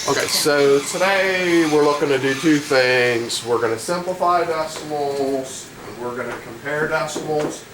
Okay, so today we're looking to do two things. We're going to simplify decimals and we're going to compare decimals.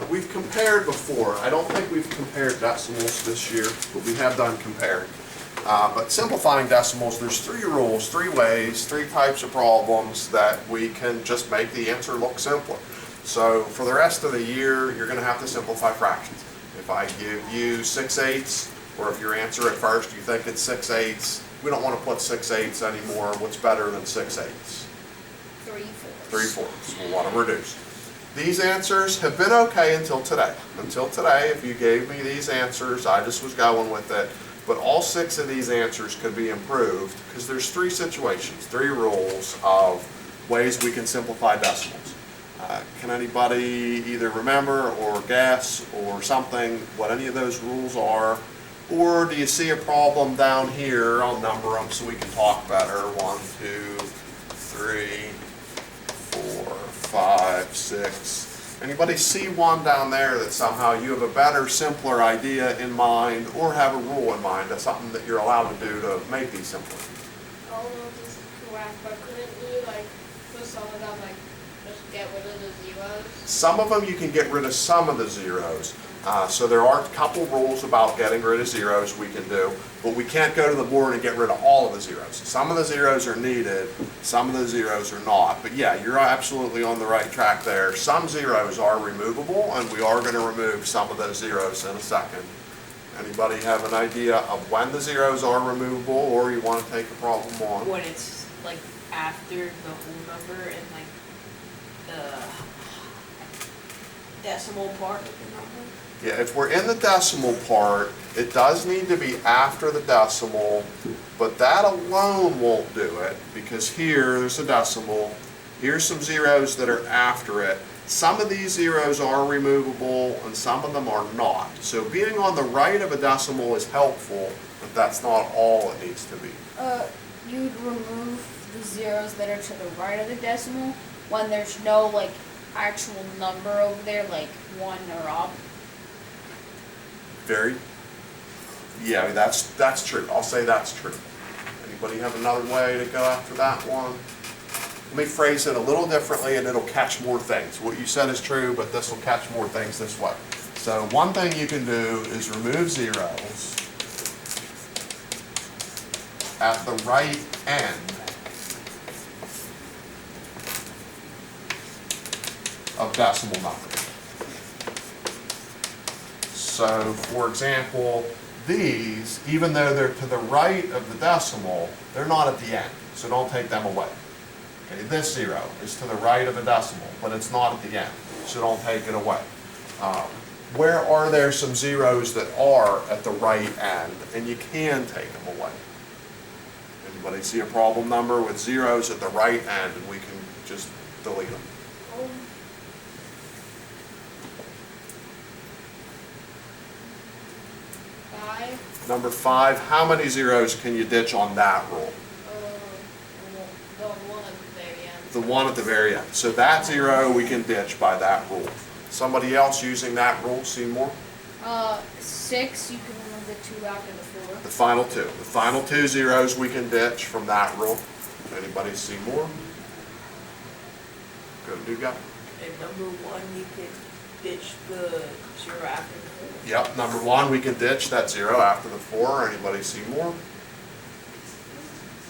We've compared before. I don't think we've compared decimals this year, but we have done comparing. But simplifying decimals, there's three rules, three ways, three types of problems that we can just make the answer look simpler. So for the rest of the year, you're going to have to simplify fractions. If I give you 6/8, or if your answer at first you think it's 6/8, we don't want to put 6/8 anymore. What's better than 6/8? 3/4. 3/4. We want to reduce. These answers have been okay until today. Until today, if you gave me these answers, I just was going with it. But all 6 of these answers could be improved because there's 3 situations, 3 rules of ways we can simplify decimals. Can anybody either remember or guess or something what any of those rules are? Or do you see a problem down here? I'll number them so we can talk better. 1, 2, 3, 4, 5, 6. Anybody see one down there that somehow you have a better, simpler idea in mind or have a rule in mind? That's something that you're allowed to do to make these simpler. All of this is correct, but couldn't you put some of them just get rid of the zeros? Some of them you can get rid of some of the zeros. So there are a couple rules about getting rid of zeros we can do, but we can't go to the board and get rid of all of the zeros. Some of the zeros are needed, some of the zeros are not. But yeah, you're absolutely on the right track there. Some zeros are removable, and we are going to remove some of those zeros in a second. Anybody have an idea of when the zeros are removable, or you want to take the problem on? When it's after the whole number and the decimal part of the number. Yeah, if we're in the decimal part, it does need to be after the decimal, but that alone won't do it because here's a decimal, here's some zeros that are after it. Some of these zeros are removable and some of them are not. So being on the right of a decimal is helpful, but that's not all it needs to be. You'd remove the zeros that are to the right of the decimal when there's no actual number over there, like 1 or up. Yeah, that's true. I'll say that's true. Anybody have another way to go after that one? Let me phrase it a little differently and it'll catch more things. What you said is true, but this will catch more things this way. So one thing you can do is remove zeros at the right end of decimal numbers. So, for example, these, even though they're to the right of the decimal, they're not at the end, so don't take them away. Okay, this 0 is to the right of a decimal, but it's not at the end, so don't take it away. Where are there some zeros that are at the right end, and you can take them away? Anybody see a problem number with zeros at the right end, and we can just delete them? Number 5, how many zeros can you ditch on that rule? The one at the very end. The one at the very end. So that 0 we can ditch by that rule. Somebody else using that rule, see more? 6, you can remove the 2 after the 4. The final 2. The final 2 zeros we can ditch from that rule. Anybody see more? Good, do got. And number 1, you could ditch the 0 after the 4. Yep, number 1 we can ditch that 0 after the 4. Anybody see more?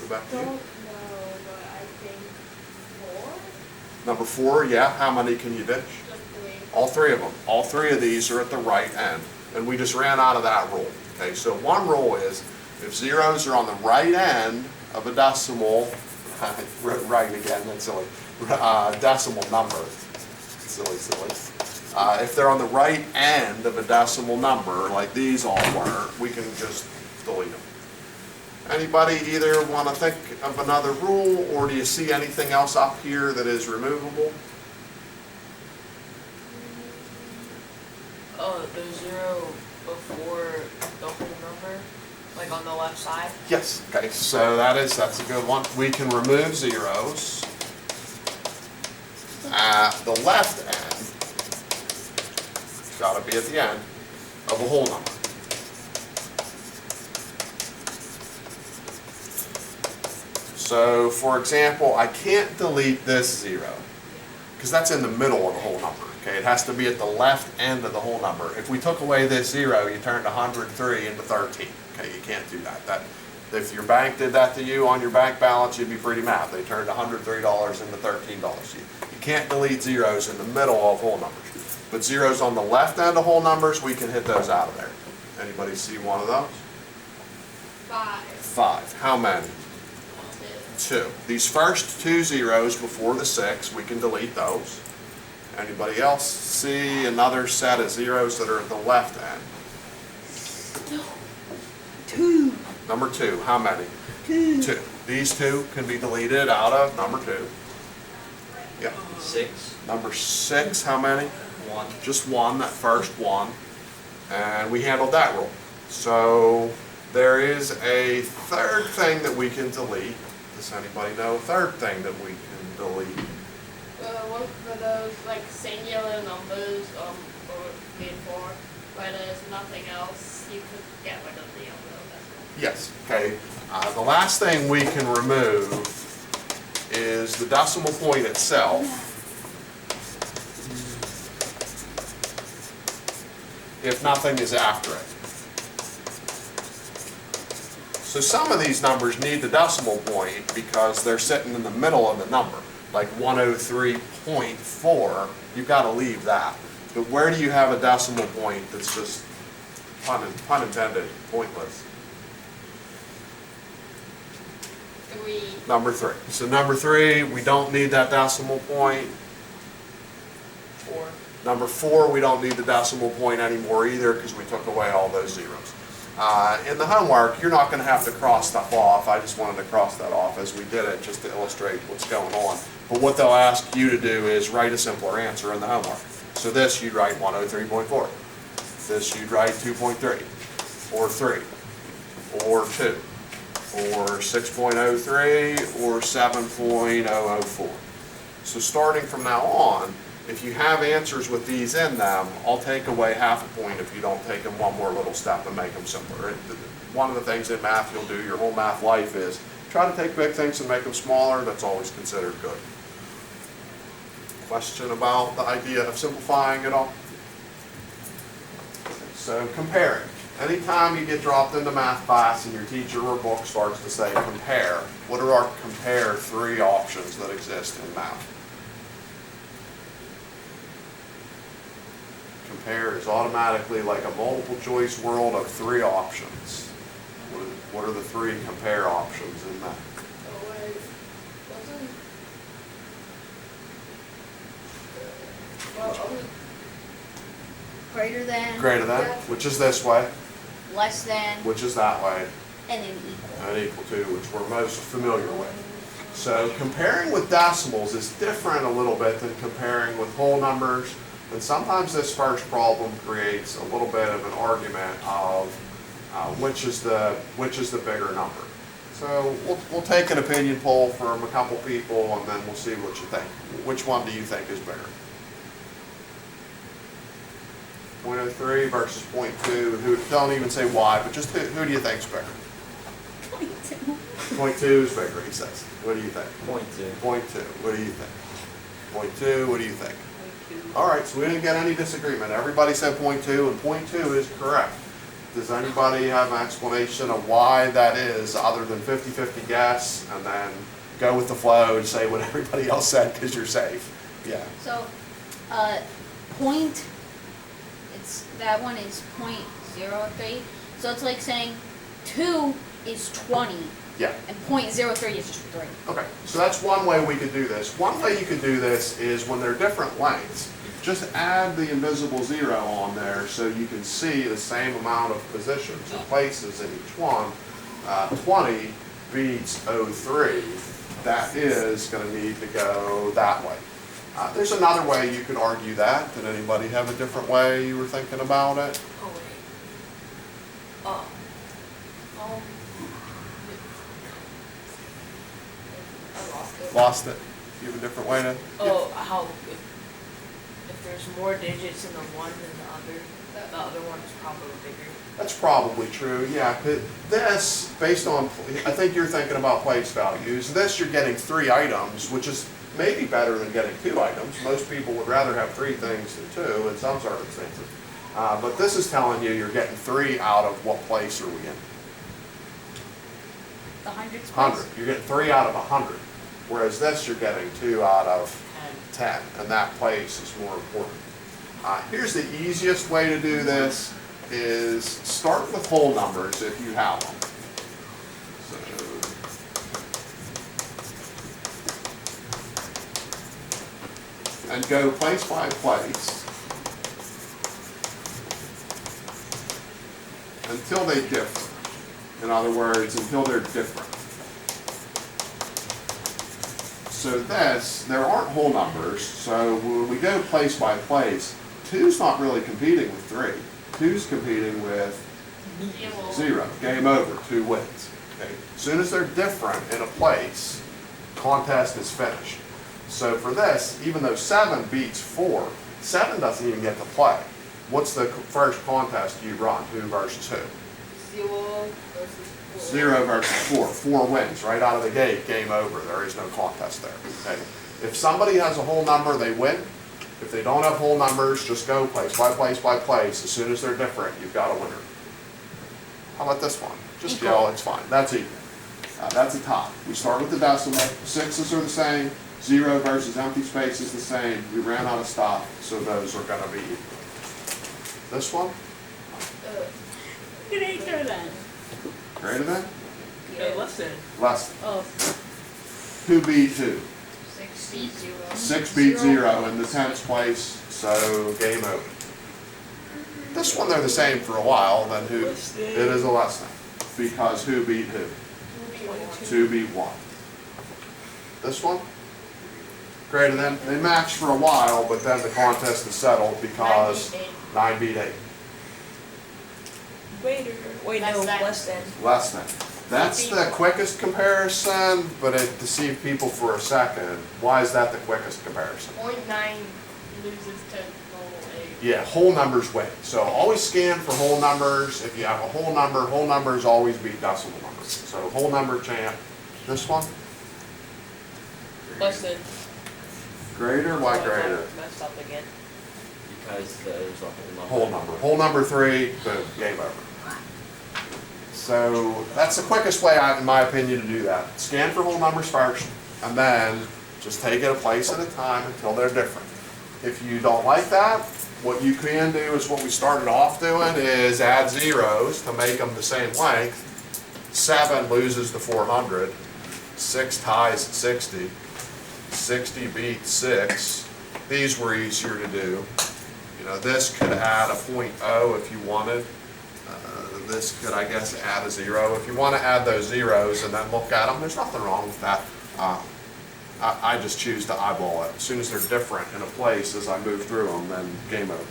Go back to you. Don't know, but I think 4? Number 4, yeah, how many can you ditch? Just 3. All 3 of them. All 3 of these are at the right end. And we just ran out of that rule. Okay, so one rule is if zeros are on the right end of a decimal, right again, that's silly, decimal number, silly. If they're on the right end of a decimal number, like these all were, we can just delete them. Anybody either want to think of another rule, or do you see anything else up here that is removable? The 0 before the whole number, on the left side. Yes. Okay, so that's a good one. We can remove zeros at the left end. It's got to be at the end of a whole number. So for example, I can't delete this 0, because that's in the middle of the whole number, okay? It has to be at the left end of the whole number. If we took away this 0, you turned 103 into 13, okay? You can't do that. If your bank did that to you on your bank balance, you'd be pretty mad. They turned $103 into $13. You can't delete zeros in the middle of whole numbers. But zeros on the left end of whole numbers, we can hit those out of there. Anybody see one of those? 5. 5. How many? 2. These first 2 zeros before the 6, we can delete those. Anybody else see another set of zeros that are at the left end? 2. Number 2, how many? 2. 2. These 2 can be deleted out of number 2. Yeah. 6, Number 6, how many? 1. Just 1, that first 1. And we handled that rule. So there is a third thing that we can delete. Does anybody know a third thing that we can delete? What for those like singular numbers or made for where there's nothing else, you could get rid of the other decimal. Yes, okay. The last thing we can remove is the decimal point itself. If nothing is after it. So some of these numbers need the decimal point because they're sitting in the middle of the number. Like 103.4, you've got to leave that. But where do you have a decimal point that's just, pun intended, pointless? 3. Number 3. So number 3, we don't need that decimal point. 4. Number 4, we don't need the decimal point anymore either because we took away all those zeros. In the homework, you're not going to have to cross stuff off. I just wanted to cross that off as we did it just to illustrate what's going on. But what they'll ask you to do is write a simpler answer in the homework. So this, you'd write 103.4. This, you'd write 2.3, or 3, or 2, or 6.03, or 7.004. So starting from now on, if you have answers with these in them, I'll take away half a point if you don't take them one more little step and make them simpler. One of the things in math you'll do your whole math life is try to take big things and make them smaller. That's always considered good. Question about the idea of simplifying it all? So comparing. Anytime you get dropped into math class and your teacher or book starts to say compare, what are our compare 3 options that exist in math? Compare is automatically like a multiple choice world of 3 options. What are the 3 compare options in that? Oh wait, wasn't Greater than, Greater than, which is this way, less than, which is that way, and then equal. and equal to, which we're most familiar with. So comparing with decimals is different a little bit than comparing with whole numbers. And sometimes this first problem creates a little bit of an argument of which is the bigger number. So we'll take an opinion poll from a couple people and then we'll see what you think. Which one do you think is bigger? 0.03 versus 0.2. Who, don't even say why, but just who do you think is bigger? 0.2. 0.2 is bigger, he says. What do you think? 0.2. 0.2. What do you think? 0.2. What do you think? All right, so we didn't get any disagreement. Everybody said 0.2, and 0.2 is correct. Does anybody have an explanation of why that is, other than 50-50 guess, and then go with the flow and say what everybody else said because you're safe? Yeah. So, that one is 0.03. So it's like saying 2 is 20, Yeah. and 0.03 is just 3. Okay, so that's one way we could do this. One way you could do this is when they're different lengths, just add the invisible 0 on there so you can see the same amount of positions or places in each one. 20 beats 03. That is going to need to go that way. There's another way you could argue that. Did anybody have a different way you were thinking about it? Oh wait. I lost it. Lost it? You have a different way to? Oh, how if there's more digits in the one than the other one is probably bigger. That's probably true, yeah. But this, based on, I think you're thinking about place values. This, you're getting 3 items, which is maybe better than getting 2 items. Most people would rather have 3 things than 2 in some circumstances. But this is telling you you're getting 3 out of what place are we in? The hundreds place. 100. You're getting 3 out of 100. Whereas this, you're getting 2 out of 10, and that place is more important. Here's the easiest way to do this, is start with whole numbers if you have them. So, and go place by place until they differ. In other words, until they're different. So this, there aren't whole numbers, so when we go place by place, 2's not really competing with 3. 2's competing with 0. Game over, 2 wins. Okay? As soon as they're different in a place, contest is finished. So for this, even though 7 beats 4, 7 doesn't even get to play. What's the first contest you run? Who versus who? 0 versus 4. 0 versus 4. 4 wins right out of the gate. Game over. There is no contest there. Okay? If somebody has a whole number, they win. If they don't have whole numbers, just go place by place by place. As soon as they're different, you've got a winner. How about this one? Just Equal. yell, it's fine. That's equal. That's a tie. We start with the decimal. 6's are the same. 0 versus empty space is the same. We ran out of stuff, so those are going to be equal. This one? Greater than. Greater than? No, less than. Less than. Oh. Who beat who? 6 beat 0. 6 beat 0 in the 10th place, so game over. This one, they're the same for a while, then who? Less than. It is a less than, because who beat who? 2 beat 1. This one? Greater than, they matched for a while, but then the contest is settled because 9 beat 8. Greater. Wait, no, Less than. less than. Less than. That's the quickest comparison, but it deceived people for a second. Why is that the quickest comparison? 0.9 loses to 0.8. Yeah, whole numbers win. So always scan for whole numbers. If you have a whole numbers always beat decimal numbers. So whole number champ. This one? Less than. Greater? Why Oh, I greater? messed up again. Because there's a Whole number. Whole number 3, boom, game over. So that's the quickest way, in my opinion, to do that. Scan for whole numbers first, and then just take it a place at a time until they're different. If you don't like that, what you can do is what we started off doing is add zeros to make them the same length. 7 loses to 400. 6 ties at 60. 60 beats 6. These were easier to do. You know, this could add a 0.0 if you wanted. This could, I guess, add a 0. If you want to add those zeros and then look at them, there's nothing wrong with that. I just choose to eyeball it. As soon as they're different in a place as I move through them, then game over.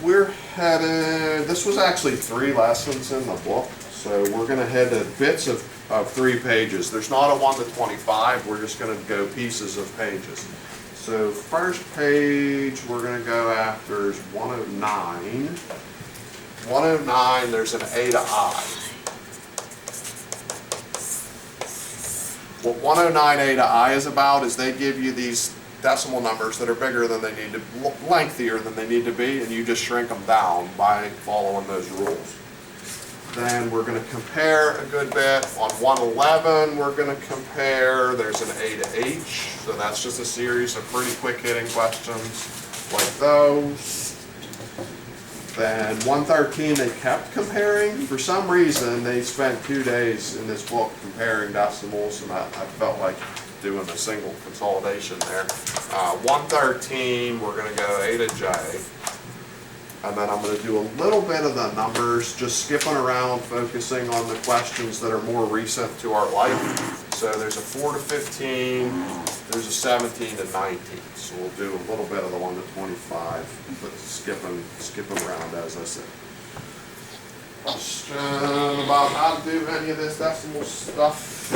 We're headed, this was actually 3 lessons in the book, so we're going to head to bits of 3 pages. There's not a 1 to 25, we're just going to go pieces of pages. So first page we're going to go after is 109. 109, there's an A to I. What 109A to I is about is they give you these decimal numbers that are bigger than they need to, lengthier than they need to be, and you just shrink them down by following those rules. Then we're going to compare a good bit. On 111, we're going to compare, there's an A to H, so that's just a series of pretty quick hitting questions like those. Then 113, they kept comparing. For some reason, they spent 2 days in this book comparing decimals, and I felt like doing a single consolidation there. 113, we're going to go A to J. And then I'm going to do a little bit of the numbers, just skipping around, focusing on the questions that are more recent to our life. So there's a 4 to 15, there's a 17 to 19. So we'll do a little bit of the 1 to 25, but skipping around as I said. Question about how to do any of this decimal stuff?